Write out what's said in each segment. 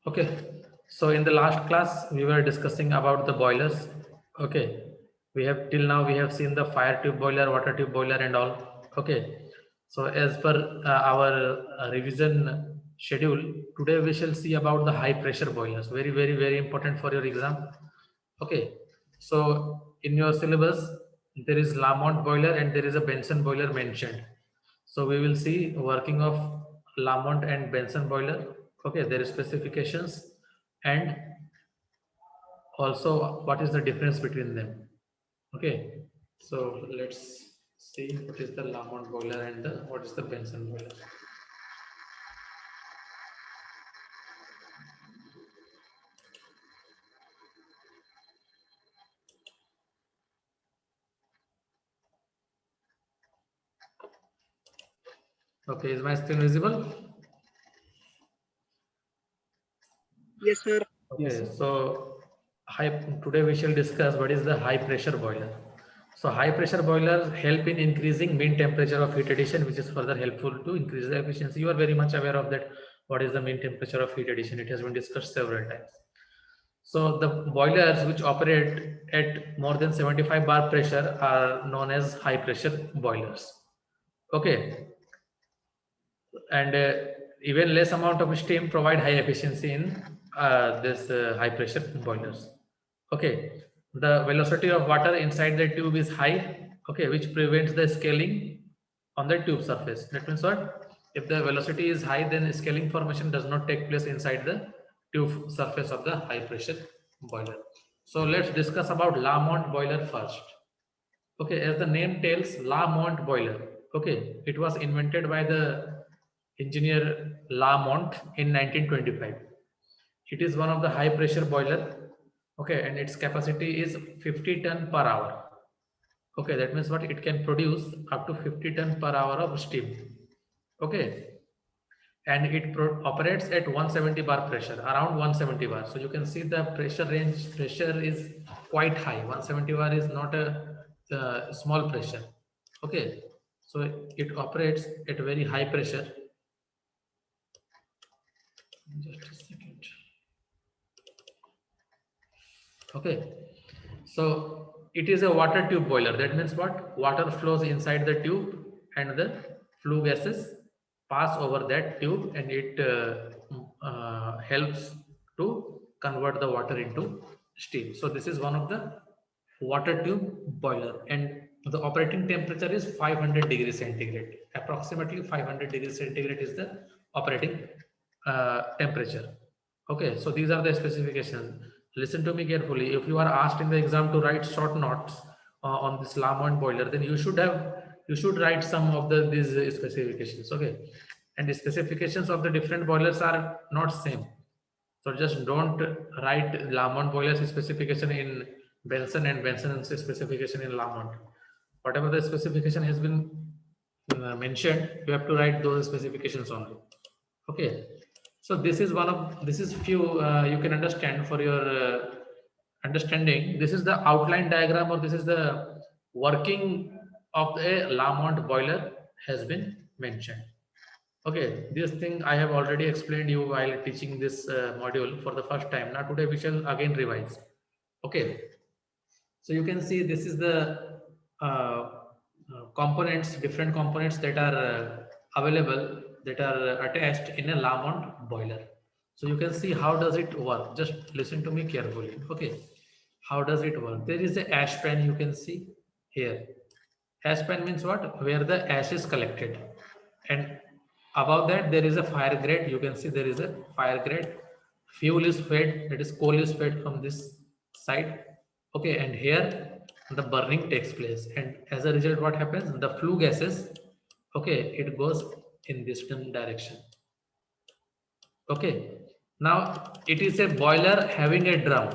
Okay, so in the last class we were discussing about the boilers. Okay, we have till now we have seen the fire tube boiler, water tube boiler and all. Okay, so as per our revision schedule, today we shall see about the high pressure boilers. Very important for your exam. Okay, so in your syllabus there is Lamont boiler and there is a Benson boiler mentioned. So we will see working of Lamont and Benson boiler. Okay, there is specifications and also what is the difference between them. Okay, so let's see what is the Lamont boiler and what is the Benson boiler. Okay, is my screen visible? Yes, sir. Okay, so high, today we shall discuss what is the high pressure boiler. So high pressure boilers help in increasing mean temperature of heat addition, which is further helpful to increase the efficiency. You are very much aware of that. What is the mean temperature of heat addition? It has been discussed several times. So the boilers which operate at more than 75 bar pressure are known as high pressure boilers. Okay, and even less amount of steam provide high efficiency in this high pressure boilers. Okay, the velocity of water inside the tube is high. Okay, which prevents the scaling on the tube surface. That means what? If the velocity is high, then scaling formation does not take place inside the tube surface of the high pressure boiler. So let's discuss about Lamont boiler first. Okay, as the name tells, Lamont boiler. Okay, it was invented by the engineer Lamont in 1925. It is one of the high pressure boiler. Okay, and its capacity is 50 ton per hour. Okay, that means what it can produce up to 50 ton per hour of steam. Okay, and it operates at 170 bar pressure, around 170 bar. So you can see the pressure is quite high. 170 bar is not a small pressure. Okay, so it operates at very high pressure. Just a second. Okay, so it is a water tube boiler. That means what? Water flows inside the tube and the flue gases pass over that tube and it helps to convert the water into steam. So this is one of the water tube boiler and the operating temperature is 500 degrees centigrade. Approximately 500 degrees centigrade is the operating temperature. Okay, so these are the specifications. Listen to me carefully. If you are asked in the exam to write short notes on this Lamont boiler, then you should write some of these specifications. Okay, and the specifications of the different boilers are not same. So just don't write Lamont boilers specification in Benson and Benson specification in Lamont. Whatever the specification has been mentioned, you have to write those specifications only. Okay, so this is few you can understand for your understanding. This is the outline diagram or this is the working of the Lamont boiler has been mentioned. Okay, this thing I have already explained you while teaching this module for the first time. Now today we shall again revise. Okay, so you can see this is the components, different components that are available that are attached in a Lamont boiler. So you can see how does it work. Just listen to me carefully. Okay, how does it work? There is a ash pan you can see here. Ash pan means what? Where the ash is collected, and above that there is a fire grate. You can see there is a fire grate. Fuel is fed. That is coal is fed from this side. Okay, and here the burning takes place, and as a result, what happens? The flue gases. Okay, it goes in this direction. Okay, now it is a boiler having a drum.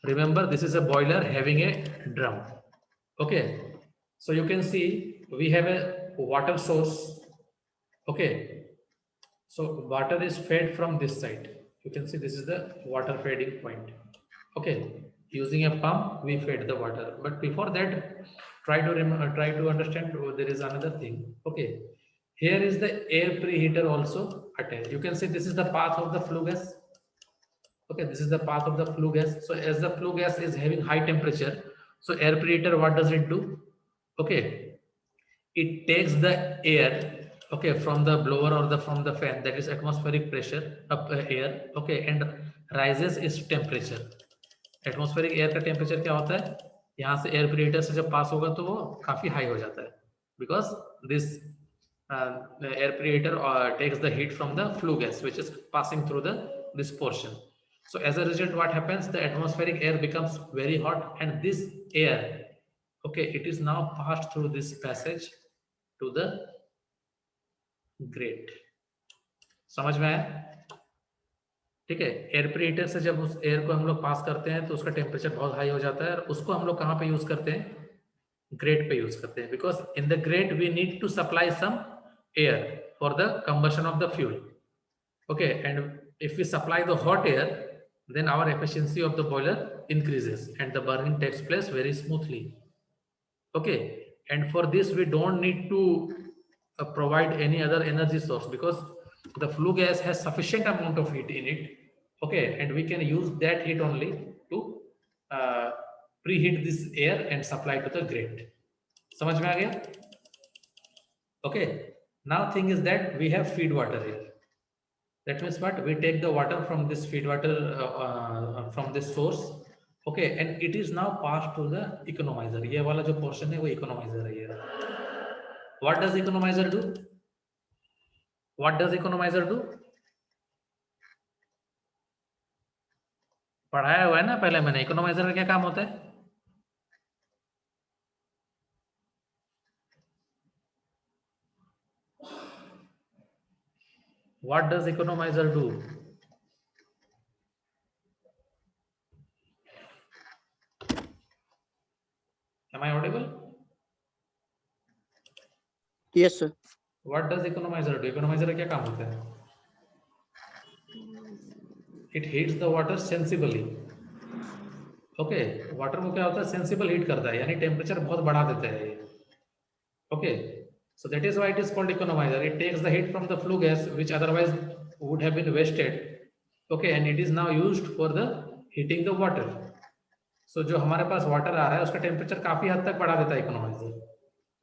Remember, this is a boiler having a drum. Okay, so you can see we have a water source. Okay, so water is fed from this side. You can see this is the water feeding point. Okay, using a pump we fed the water. But before that, try to remember, try to understand. There is another thing. Okay, here is the air preheater also attached. You can see this is the path of the flue gas. Okay, this is the path of the flue gas. So as the flue gas is having high temperature, so air preheater, what does it do? Okay, it takes the air, okay, from the blower or the from the fan, that is atmospheric pressure up air, okay, and rises its temperature. Atmospheric air का temperature क्या होता है, यहाँ से air preheater से जब पास होगा तो वो काफी हाई हो जाता है, because this air preheater takes the heat from the flue gas which is passing through the this portion. So as a result, what happens, the atmospheric air becomes very hot, and this air, okay, it is now passed through this passage to the grate. समझ में आया? ठीक है, air preheater से जब उस air को हम लोग पास करते हैं तो उसका टेम्परेचर बहुत हाई हो जाता है, और उसको हम लोग कहाँ पे यूज करते हैं, ग्रेट पे यूज करते हैं, because in the grate we need to supply some air for the combustion of the fuel. Okay, and if we supply the hot air, then our efficiency of the boiler increases and the burning takes place very smoothly. Okay, and for this we don't need to provide any other energy source, because the flue gas has sufficient amount of heat in it. Okay, and we can use that heat only to preheat this air and supply to the grate. समझ में आ गया? Okay, now thing is that we have feed water here. That means what, we take the water from this feed water from this source, okay, and it is now passed to the economizer. ये वाला जो portion है वो economizer है ये. What does economizer do? What does economizer do? पढ़ाया हुआ है ना पहले मैंने. economizer का क्या काम होता है? What does economizer do? Am I audible? Yes, sir. What does economizer do? economizer का क्या काम होता है? It heats the water sensibly. Okay, water को क्या होता है, sensible heat करता है, यानी टेम्परेचर बहुत बढ़ा देता है ये. Okay, so that is why it is called economizer. It takes the heat from the flue gas which otherwise would have been wasted, okay, and it is now used for the heating the water. So जो हमारे पास water आ रहा है उसका temperature काफी हद तक बढ़ा देता है economizer.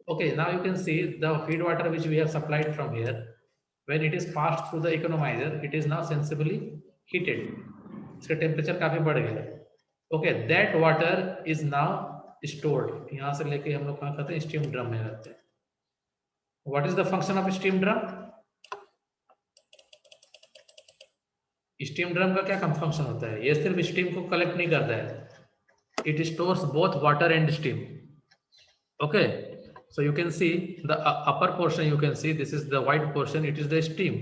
Okay, now you can see the feed water which we have supplied from here, when it is passed through the economizer, it is now sensibly heated. इसका टेम्परेचर काफी बढ़ गया. Okay, that water is now stored. यहाँ से लेके हम लोग कहाँ करते हैं, स्टीम ड्रम में रखते हैं. What is the function of steam drum? Steam drum का क्या फंक्शन होता है? ये सिर्फ स्टीम को कलेक्ट नहीं करता है. It stores both water and steam. Okay, so you can see the upper portion, you can see this is the white portion, it is the steam,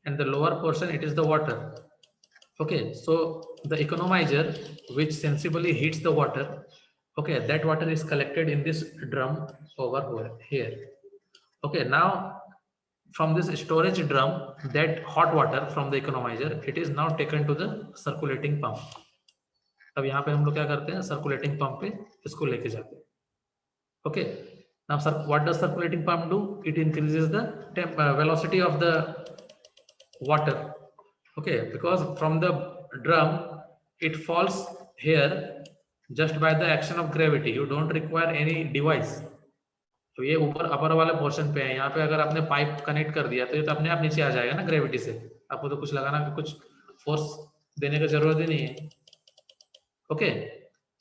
and the lower portion, it is the water. Okay, so the economizer which sensibly heats the water, okay, that water is collected in this drum over here. Okay, now from this storage drum, that hot water from the economizer, it is now taken to the circulating pump. अब यहाँ पे हम लोग क्या करते हैं, circulating pump पे इसको लेके जाते हैं. Okay, now sir, what does circulating pump do? It increases the velocity of the water. Okay, because from the drum it falls here just by the action of gravity. You don't require any device. तो ये ऊपर अपर वाले portion पे है, यहाँ पे अगर आपने पाइप कनेक्ट कर दिया तो ये तो अपने आप नीचे आ जाएगा ना ग्रेविटी से. आपको तो कुछ लगाना, कुछ फोर्स देने का जरूरत ही नहीं है. Okay,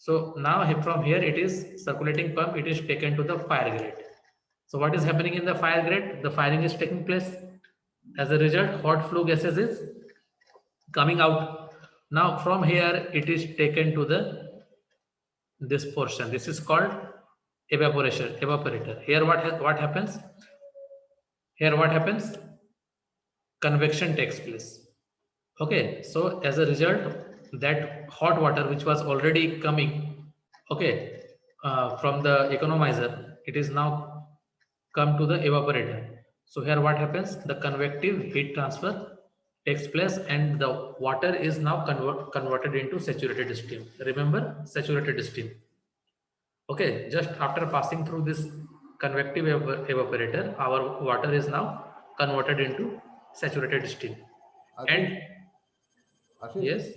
so now from here it is circulating pump, it is taken to the fire grate. So what is happening in the fire grate? The firing is taking place. As a result hot flue gases is coming out. Now from here it is taken to the this portion. This is called evaporator. Here what happens? Here what happens? Convection takes place. Okay, so as a result, that hot water which was already coming, okay, from the economizer, it is now come to the evaporator. So here what happens? The convective heat transfer takes place and the water is now converted into saturated steam. Remember, saturated steam. Okay, just after passing through this convective evaporator, our water is now converted into saturated steam. Ashish, And Ashish, yes,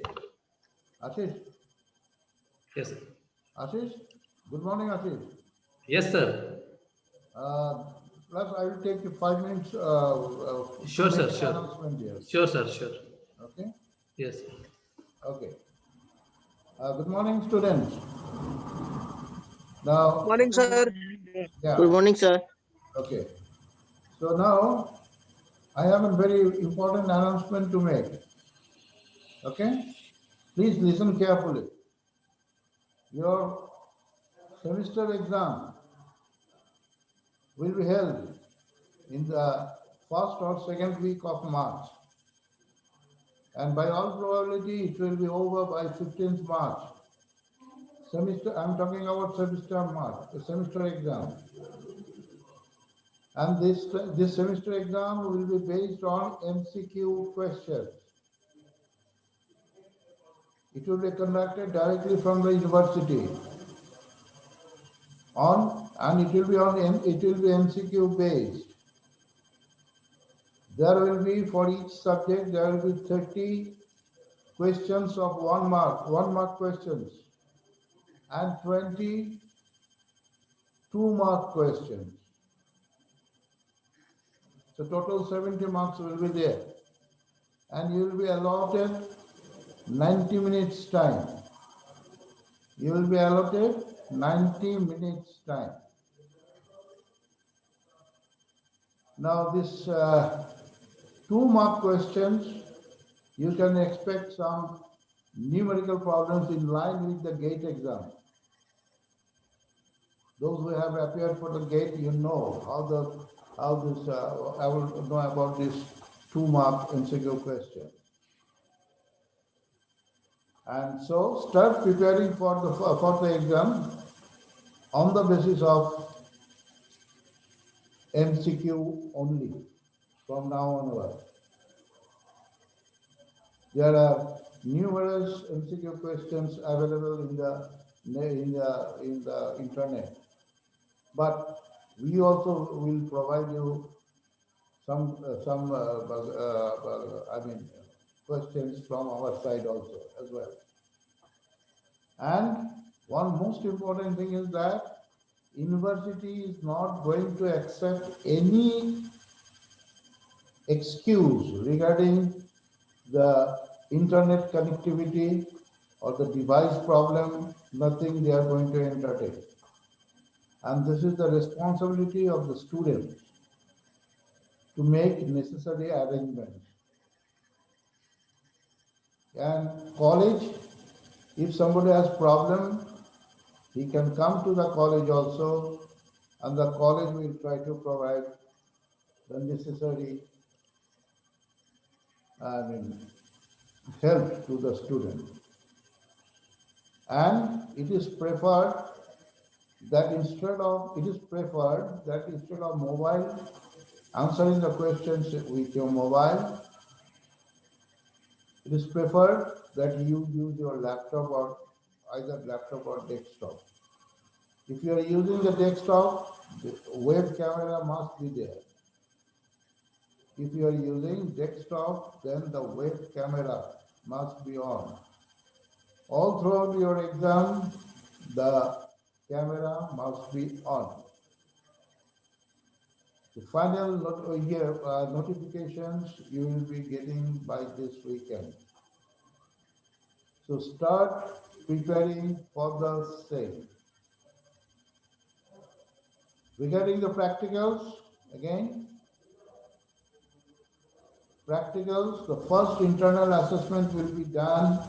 Ashish, Yes, sir. Ashish, good morning, Ashish. Yes, sir. Plus, I will take you 5 minutes to Sure, make sir. an Sure. announcement here. Sure, sir. Sure. Okay? Yes. Okay. Good morning, students. Now, Morning, sir. yeah, Good morning, sir. okay. So now, I have a very important announcement to make. Okay? Please listen carefully. Your semester exam will be held in the first or second week of March. And by all probability, it will be over by 15th March. Semester, I'm talking about semester March, the semester exam. And this semester exam will be based on MCQ questions. It will be conducted directly from the university. And it will be MCQ based. There will be, for each subject, there will be 30 questions of 1 mark questions, and 20 2-mark questions. So total 70 marks will be there. And you will be allotted 90 minutes time. You will be allotted 90 minutes time. Now this 2-mark questions, you can expect some numerical problems in line with the GATE exam. Those who have appeared for the GATE, you know I will know about this 2-mark MCQ question. And so start preparing for the exam on the basis of MCQ only from now onward. There are numerous MCQ questions available in the internet, but we also will provide you some questions from our side also as well. And one most important thing is that university is not going to accept any excuse regarding the internet connectivity or the device problem, nothing they are going to entertain. And this is the responsibility of the students to make necessary arrangements. And college, if somebody has problem, he can come to the college also, and the college will try to provide the necessary help to the student. And it is preferred that instead of mobile, answering the questions with your mobile, it is preferred that you use your laptop or either laptop or desktop. If you are using the desktop, the web camera must be there. If you are using desktop, then the web camera must be on. All throughout your exam, the camera must be on. The final notifications you will be getting by this weekend. So start preparing for the same. Regarding the practicals, again, the first internal assessment will be done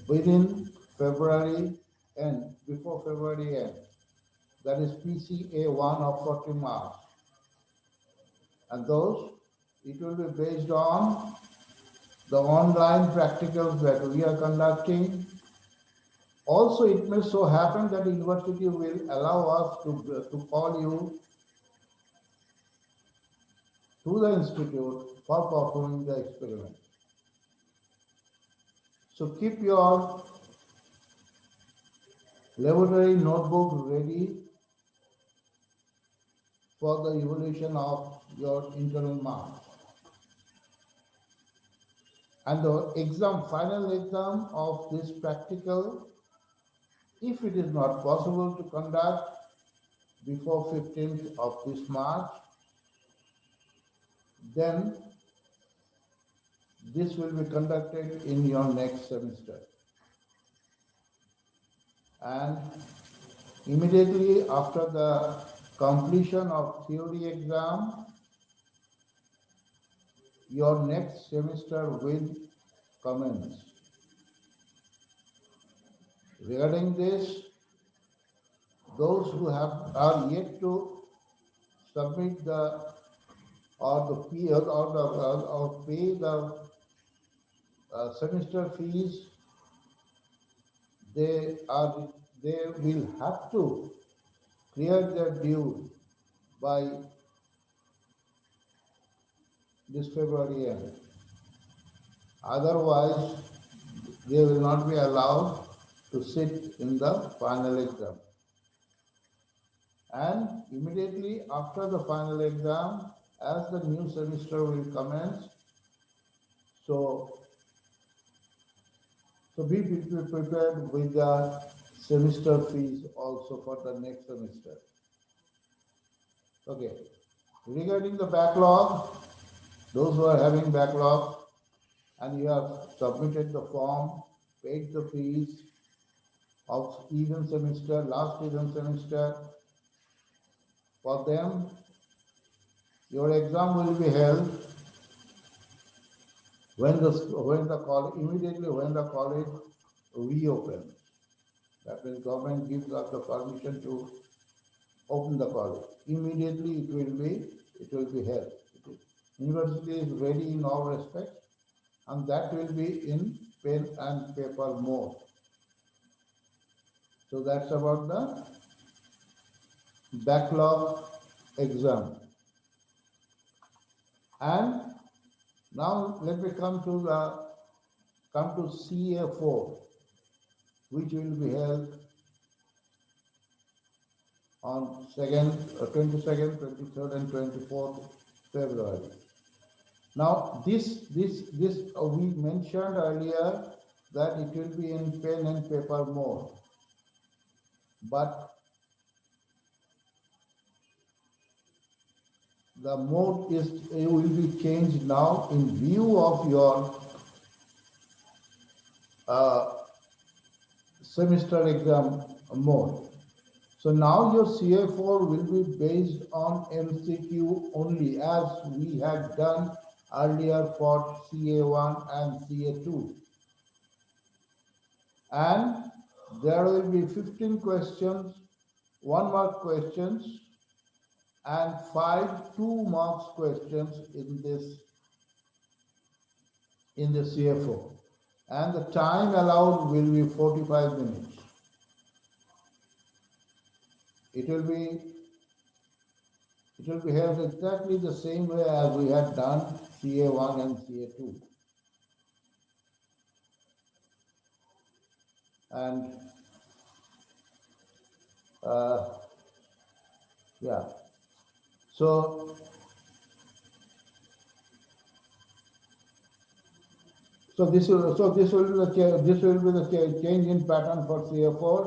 within February end, before February end. That is PCA1 of 40 marks. And those, it will be based on the online practicals that we are conducting. Also, it may so happen that university will allow us to call you to the institute for performing the experiment. So keep your laboratory notebook ready for the evaluation of your internal marks. And the exam, final exam of this practical, if it is not possible to conduct before 15th of this March, then this will be conducted in your next semester. And immediately after the completion of theory exam, your next semester will commence. Regarding this, those who are yet to submit the or the fee or pay the semester fees, they will have to clear their due by this February end. Otherwise, they will not be allowed to sit in the final exam. And immediately after the final exam, as the new semester will commence, so be prepared with the semester fees also for the next semester. Okay. Regarding the backlog, those who are having backlog and you have submitted the form, paid the fees of even semester, last even semester, for them, your exam will be held immediately when the college reopens. That means government gives us the permission to open the college. Immediately it will be held. University is ready in all respects, and that will be in pen and paper mode. So that's about the backlog exam. And now let me come to CA4, which will be held on 22nd, 23rd, and 24th February. Now, this we mentioned earlier that it will be in pen and paper mode, but the mode will be changed now in view of your semester exam mode. So now your CA4 will be based on MCQ only, as we had done earlier for CA1 and CA2. And there will be 15 questions, 1 mark questions, and 5 2 marks questions in the CA4. And the time allowed will be 45 minutes. It will be held exactly the same way as we had done CA1 and CA2. And yeah, so this will be the change in pattern for CA4.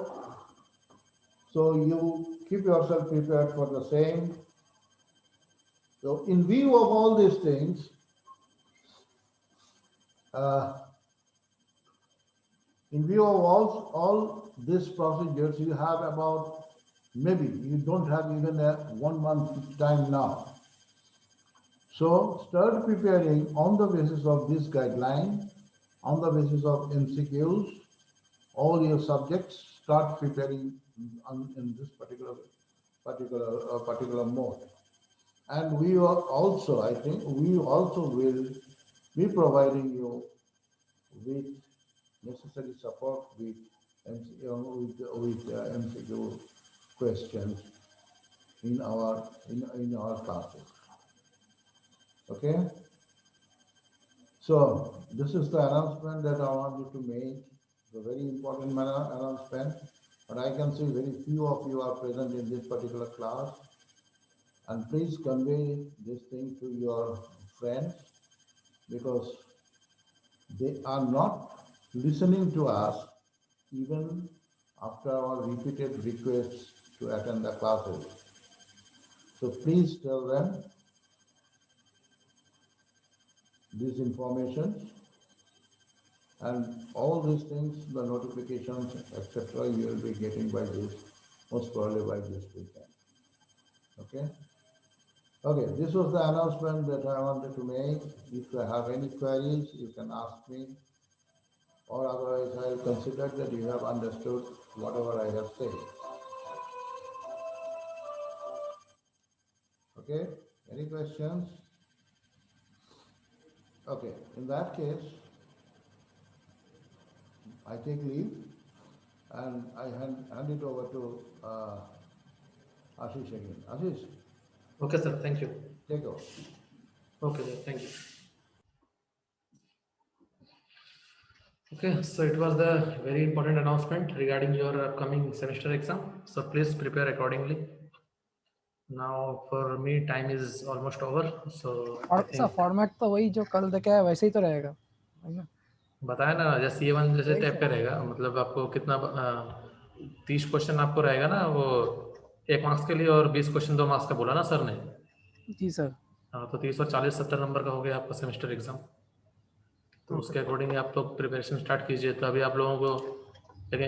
So you keep yourself prepared for the same. So in view of all these things, in view of all these procedures, you have about, maybe you don't have even a 1 month time now. So start preparing on the basis of this guideline, on the basis of MCQs, all your subjects, start preparing in this particular mode. And we are also, I think, we also will be providing you with necessary support with MCQ questions in our classes. Okay. So this is the announcement that I want you to make. It's a very important announcement, but I can see very few of you are present in this particular class. And please convey this thing to your friends, because they are not listening to us even after our repeated requests to attend the classes. So please tell them this information and all these things, the notifications, etc., you will be getting by this, most probably by this weekend. Okay? Okay, this was the announcement that I wanted to make. If you have any queries, you can ask me, or otherwise I will consider that you have understood whatever I have said. Okay, any questions? Okay, in that case, I take leave and I hand it over to Ashish again. Ashish, Okay, sir. Thank you. take over. Okay, sir. Thank you. Okay, so it was the very important announcement regarding your upcoming semester exam. So please prepare accordingly. Now for me, time is almost over. So I और think sir format तो वही जो कल देखा है वैसे ही तो रहेगा, है ना? बताया ना, जैसे ये वन जैसे वही टाइप सर। का रहेगा, मतलब आपको कितना 30 क्वेश्चन आपको रहेगा ना, वो 1 मार्क्स के लिए, और 20 क्वेश्चन 2 मार्क्स का बोला ना सर ने। जी सर। हाँ, तो 30 और 40 70 नंबर का हो गया आपका सेमेस्टर एग्जाम। तो ओके। उसके अकॉर्डिंग आप तो प्रिपरेशन स्टार्ट कीजिए। तो अभी आप लोगों को एक